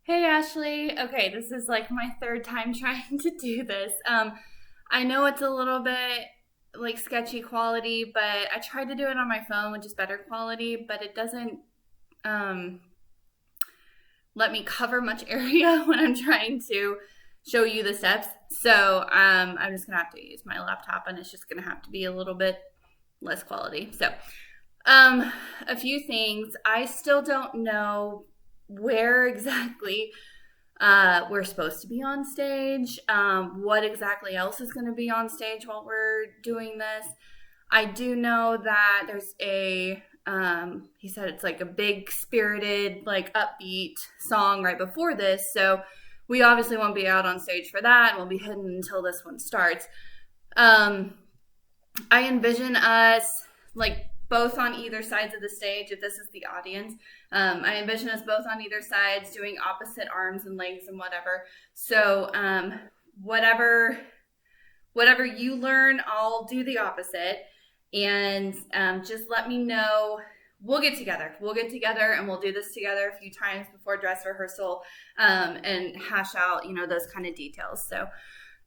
Hey Ashley. Okay, this is like my third time trying to do this. I know it's a little bit like sketchy quality, but I tried to do it on my phone, which is better quality, but it doesn't um, let me cover much area when I'm trying to show you the steps. So I'm just gonna have to use my laptop, and it's just gonna have to be a little bit less quality. So um, a few things. I still don't know where exactly we're supposed to be on stage, what exactly else is going to be on stage while we're doing this. I do know that there's he said it's like a big spirited, like upbeat song right before this. So we obviously won't be out on stage for that. We'll be hidden until this one starts. Um, I envision us like both on either sides of the stage if this is the audience. I envision us both on either sides doing opposite arms and legs and whatever. So whatever you learn, I'll do the opposite. And just let me know. We'll get together. And we'll do this together a few times before dress rehearsal and hash out, those kind of details. So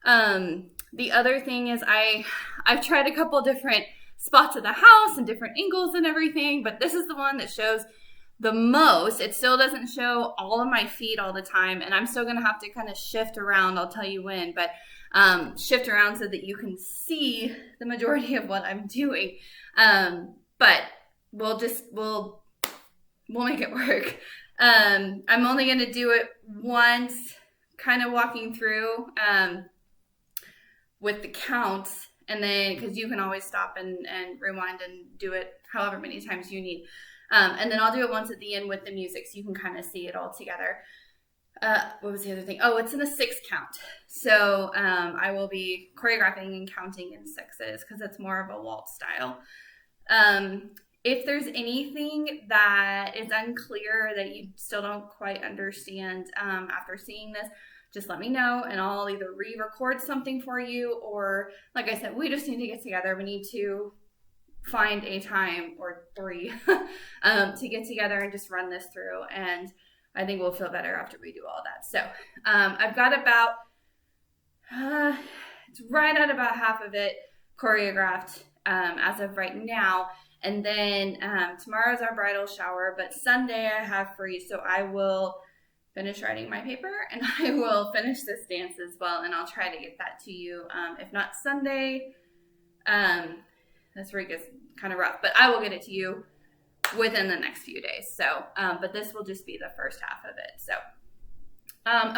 the other thing is I've tried a couple different spots of the house and different angles and everything, but this is the one that shows the most. It still doesn't show all of my feet all the time, and I'm still going to have to kind of shift around. I'll tell you when, but shift around so that you can see the majority of what I'm doing. But we'll make it work. I'm only going to do it once, kind of walking through with the counts, and then because you can always stop and rewind and do it however many times you need. And then I'll do it once at the end with the music so you can kind of see it all together. What was the other thing? Oh, it's in a 6 count. So I will be choreographing and counting in 6s because it's more of a waltz style. If there's anything that is unclear that you still don't quite understand after seeing this, just let me know and I'll either re-record something for you, or like I said, we just need to get together. We need to find a time or 3 to get together and just run this through, and I think we'll feel better after we do all that. So I've got about it's right at about half of it choreographed as of right now. And then tomorrow's our bridal shower, but Sunday I have free, so I will finish writing my paper and I will finish this dance as well, and I'll try to get that to you. If not Sunday, this week is kind of rough, but I will get it to you within the next few days. So, but this will just be the first half of it. So,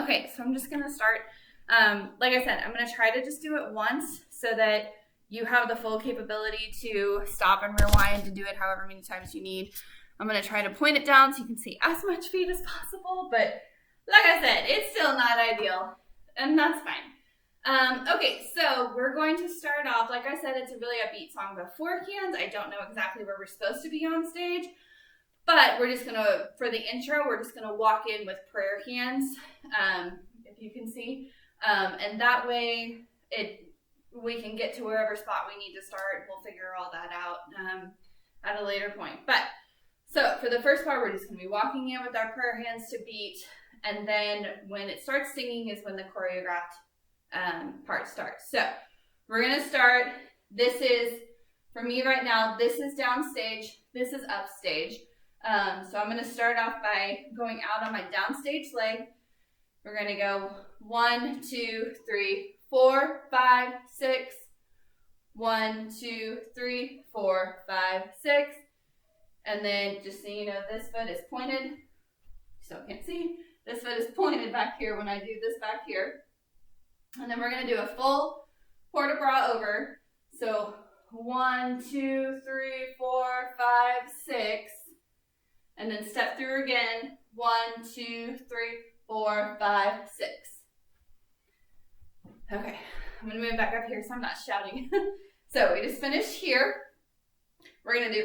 okay, so I'm just going to start. Like I said, I'm going to try to just do it once so that you have the full capability to stop and rewind and do it however many times you need. I'm going to try to point it down so you can see as much feet as possible, but like I said, it's still not ideal, and that's fine. Okay, so we're going to start off. Like I said, it's a really upbeat song beforehand. I don't know exactly where we're supposed to be on stage, but we're just going to, for the intro, we're just going to walk in with prayer hands, if you can see, and that way we can get to wherever spot we need to start. We'll figure all that out at a later point. But so for the first part, we're just going to be walking in with our prayer hands to beat, and then when it starts singing is when the choreographed part starts. So we're going to start. This is, for me right now, this is downstage, this is upstage. So I'm going to start off by going out on my downstage leg. We're going to go 1, 2, 3, 4, 5, 6. 1, 2, 3, 4, 5, 6. And then just so you know, this foot is pointed. Still can't see. This foot is pointed back here when I do this back here. And then we're going to do a full port de bras over. So 1, 2, 3, 4, 5, 6. And then step through again. 1, 2, 3, 4, 5, 6. Okay, I'm going to move back up here so I'm not shouting. So we just finished here. We're going to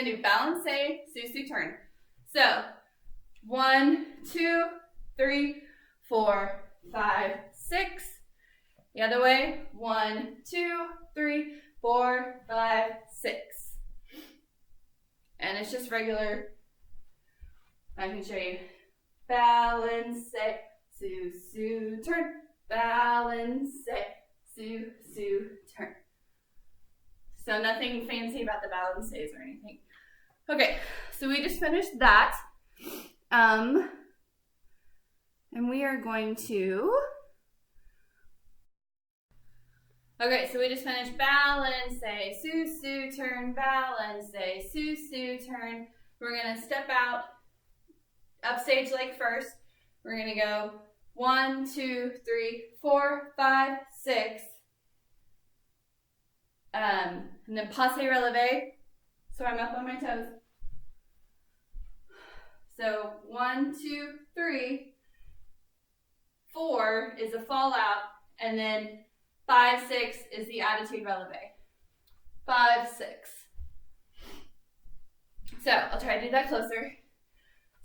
do balancé, sous turn. So 1, 2, 3, 4, 5, 6. The other way. 1, 2, 3, 4, 5, 6. And it's just regular. I can show you. balance, Sue, Sue, turn, balance, Sue, Sue, turn. So nothing fancy about the balances or anything. Okay, so we just finished that. And we are going to, okay, so we just finished balance, Sue, Sue, turn, balance, Sue, Sue, turn. We're gonna step out, upstage leg first. We're gonna go 1, 2, 3, 4, 5, 6. And then passe releve, so I'm up on my toes. So 1, 2, 3, 4 is a fall out, and then 5, 6 is the attitude releve. 5, 6. So I'll try to do that closer.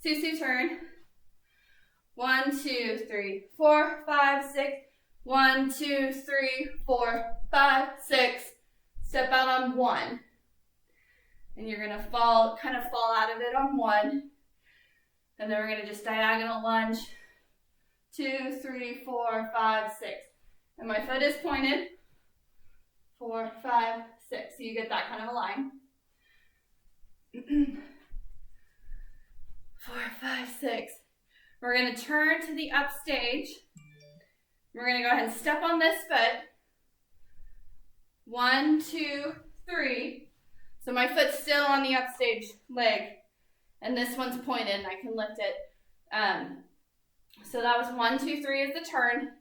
Sue, Sue, turn. 1, 2, 3, 4, 5, 6. 1, 2, 3, 4, 5, 6. Step out on 1. And you're gonna kind of fall out of it on 1. And then we're gonna just diagonal lunge. 2, 3, 4, 5, 6. And my foot is pointed. 4, 5, 6. So you get that kind of a line. 4, 5, 6. We're gonna turn to the upstage. We're gonna go ahead and step on this foot. 1, 2, 3. So my foot's still on the upstage leg, and this one's pointed, and I can lift it. So that was 1, 2, 3 is the turn,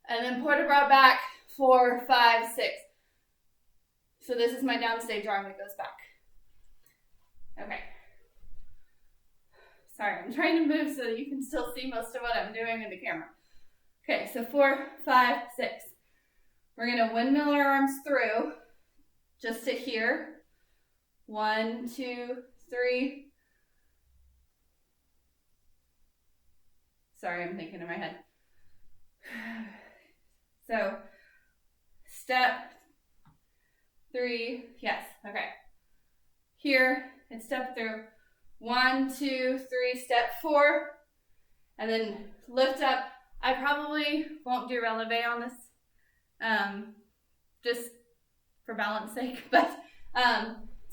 and then port de bras back. 4, 5, 6. So this is my downstage arm that goes back. Okay. Sorry, I'm trying to move so that you can still see most of what I'm doing in the camera. Okay, so 4, 5, 6. We're gonna windmill our arms through just to here. 1, 2, 3. Sorry, I'm thinking in my head. So, step 3, yes, okay. Here, and step through. 1, 2, 3, step 4, and then lift up. I probably won't do releve on this, just for balance sake, but,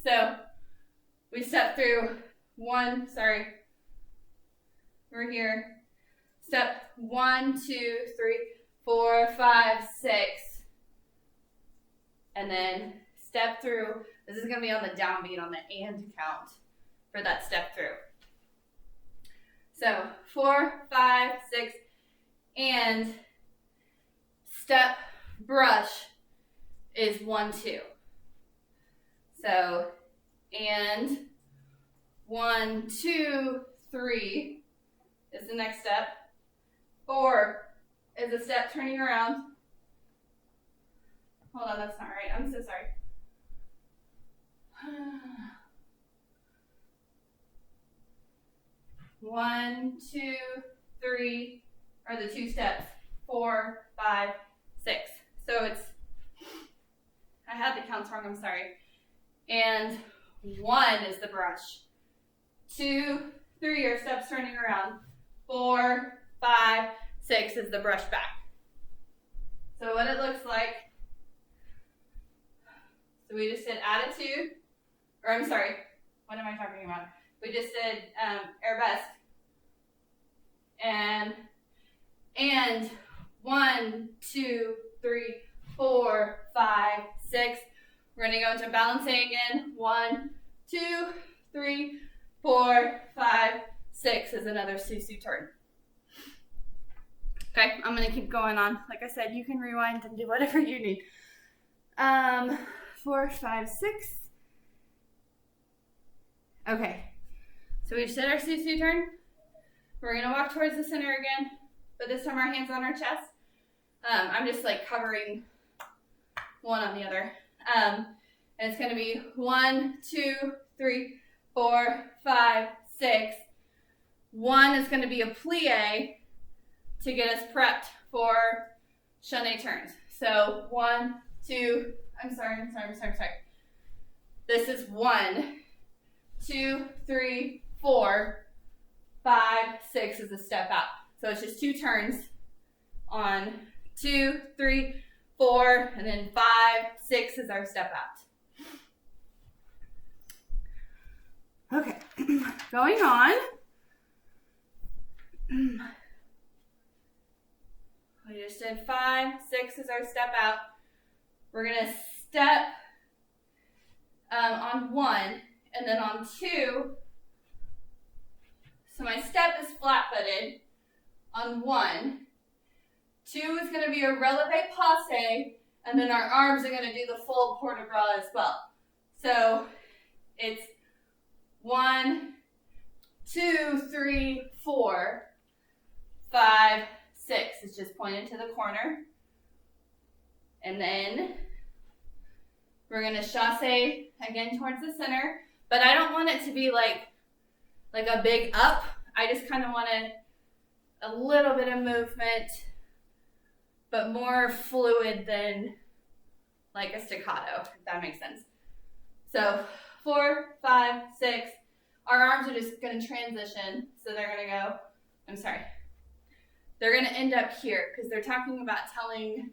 so we step through 1, sorry, we're here, step 1, 2, 3, 4, 5, 6, and then step through. This is going to be on the downbeat on the and count for that step through. So 4, 5, 6, and step brush is 1, 2. So, and 1, 2, 3 is the next step. 4 is a step turning around. Hold on, that's not right. I'm so sorry. 1, 2, 3 are the 2 steps. 4, 5, 6. So it's, I had the counts wrong, I'm sorry. And 1 is the brush. 2, 3 are steps turning around. 4, 5, 6 is the brush back. So what it looks like, so we just did attitude, or I'm sorry, what am I talking about? We just did arabesque. And 1, 2, 3, 4, 5, 6. We're going to go into balancing again. 1, 2, 3, 4, 5, 6 is another CC turn. Okay, I'm going to keep going on. Like I said, you can rewind and do whatever you need. 4, 5, 6. Okay, so we just did our CC turn. We're going to walk towards the center again, but this time our hands on our chest. I'm just like covering one on the other. And it's going to be 1, 2, 3, 4, 5, 6. 1 is going to be a plie to get us prepped for chaîné turns. So 1, 2, I'm sorry. This is 1, 2, 3, 4, 5, 5, 6 is a step out. So it's just 2 turns on 2, 3, 4, and then 5, 6 is our step out. Okay, going on. We just did 5, 6 is our step out. We're gonna step on 1, and then on 2. So my step is flat-footed on 1. 2 is gonna be a releve passe, and then our arms are gonna do the full port de bras as well. So it's 1, 2, 3, 4, 5, 6. It's just pointed to the corner. And then we're going to chasse again towards the center. But I don't want it to be like a big up. I just kind of want a little bit of movement, but more fluid than like a staccato, if that makes sense. So 4, 5, 6. Our arms are just going to transition. So they're going to go, they're going to end up here because they're talking about telling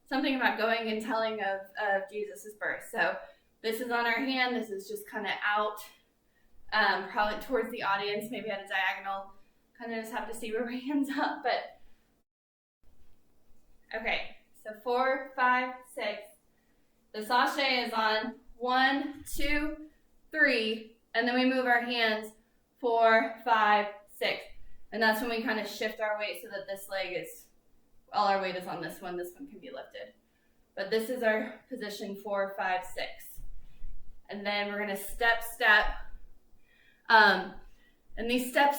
something about going and telling of Jesus' birth. So this is on our hand. This is just kind of out, probably towards the audience, maybe at a diagonal. Kind of just have to see where my hand's up. But okay, so 4, 5, 6. The sachet is on 1, 2, 3, and then we move our hands 4, 5, 6. And that's when we kind of shift our weight so that this leg is, all our weight is on this one. This one can be lifted. But this is our position 4, 5, 6. And then we're going to step. And these steps,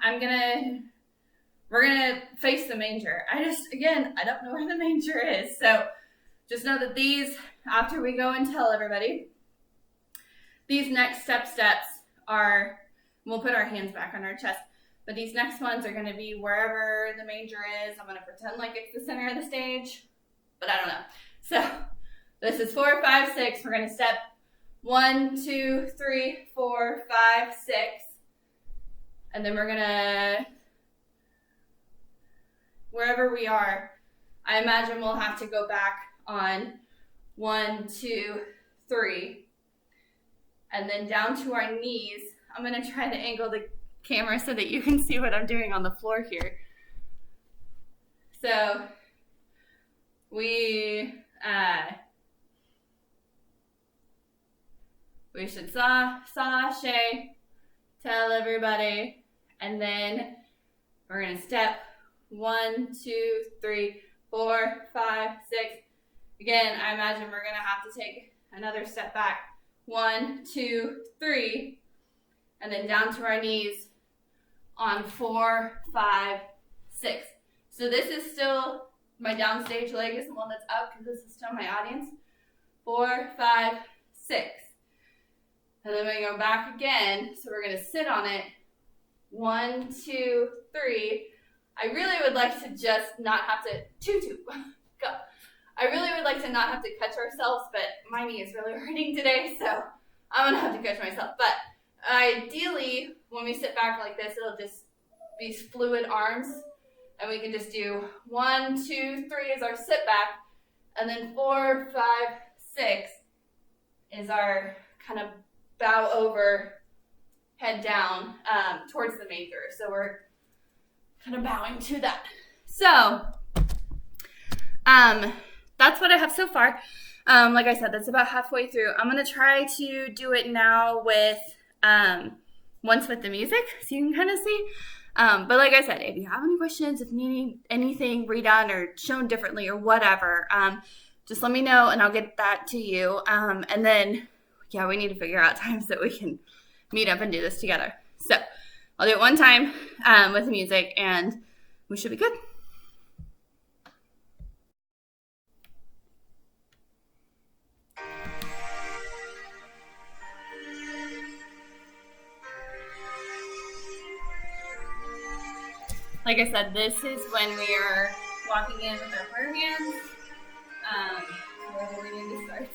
we're going to face the manger. I don't know where the manger is. So just know that these, after we go and tell everybody, these next steps are, we'll put our hands back on our chest, but these next ones are going to be wherever the manger is. I'm going to pretend like it's the center of the stage, but I don't know. So this is 4, 5, 6. We're going to step 1, 2, 3, 4, 5, 6. And then we're going to, wherever we are, I imagine we'll have to go back on 1, 2, 3, and then down to our knees. I'm going to try to angle the camera so that you can see what I'm doing on the floor here. So we should sashay, tell everybody, and then we're going to step 1, 2, 3, 4, 5, 6. Again, I imagine we're going to have to take another step back. 1, 2, 3, and then down to our knees on 4, 5, 6. So this is still, my downstage leg is the one that's up because this is still my audience. 4, 5, 6. And then we go back again. So we're going to sit on it. 1, 2, 3. I really would like to just not have to, go. I really would like to not have to catch ourselves, but my knee is really hurting today, so I'm going to have to catch myself. But ideally, when we sit back like this, it'll just be fluid arms, and we can just do 1, 2, 3 is our sit back, and then 4, 5, 6 is our kind of bow over, head down towards the manger. So we're kind of bowing to that. So that's what I have so far. Like I said, that's about halfway through. I'm going to try to do it now with once with the music so you can kind of see. But like I said, if you have any questions, if you need anything redone or shown differently or whatever, just let me know and I'll get that to you. And then, yeah, we need to figure out times that we can meet up and do this together. So I'll do it one time with the music and we should be good. Like I said, this is when we are walking in with our prayer hands. Wherever we need to start.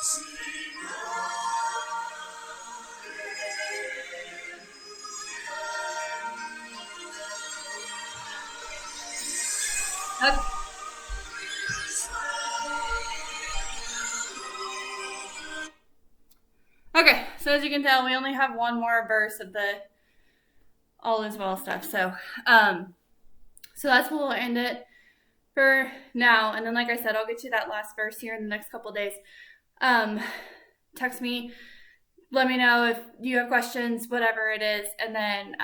Okay. Okay, so as you can tell, we only have one more verse of the all is well stuff. So that's where we'll end it for now. And then, like I said, I'll get you that last verse here in the next couple days. Text me, let me know if you have questions, whatever it is, and then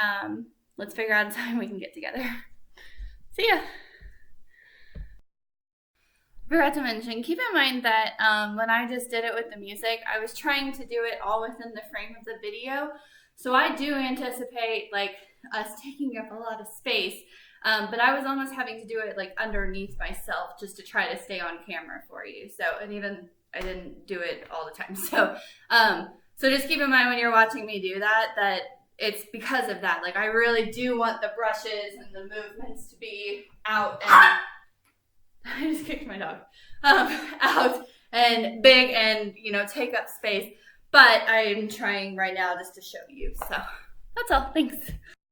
let's figure out a time we can get together. See ya. Forgot to mention, keep in mind that when I just did it with the music, I was trying to do it all within the frame of the video. So I do anticipate like us taking up a lot of space, but I was almost having to do it like underneath myself just to try to stay on camera for you. So, and even I didn't do it all the time. So just keep in mind when you're watching me do that it's because of that. Like I really do want the brushes and the movements to be out and I just kicked my dog. Out and big and, take up space. But I'm trying right now just to show you. So that's all. Thanks.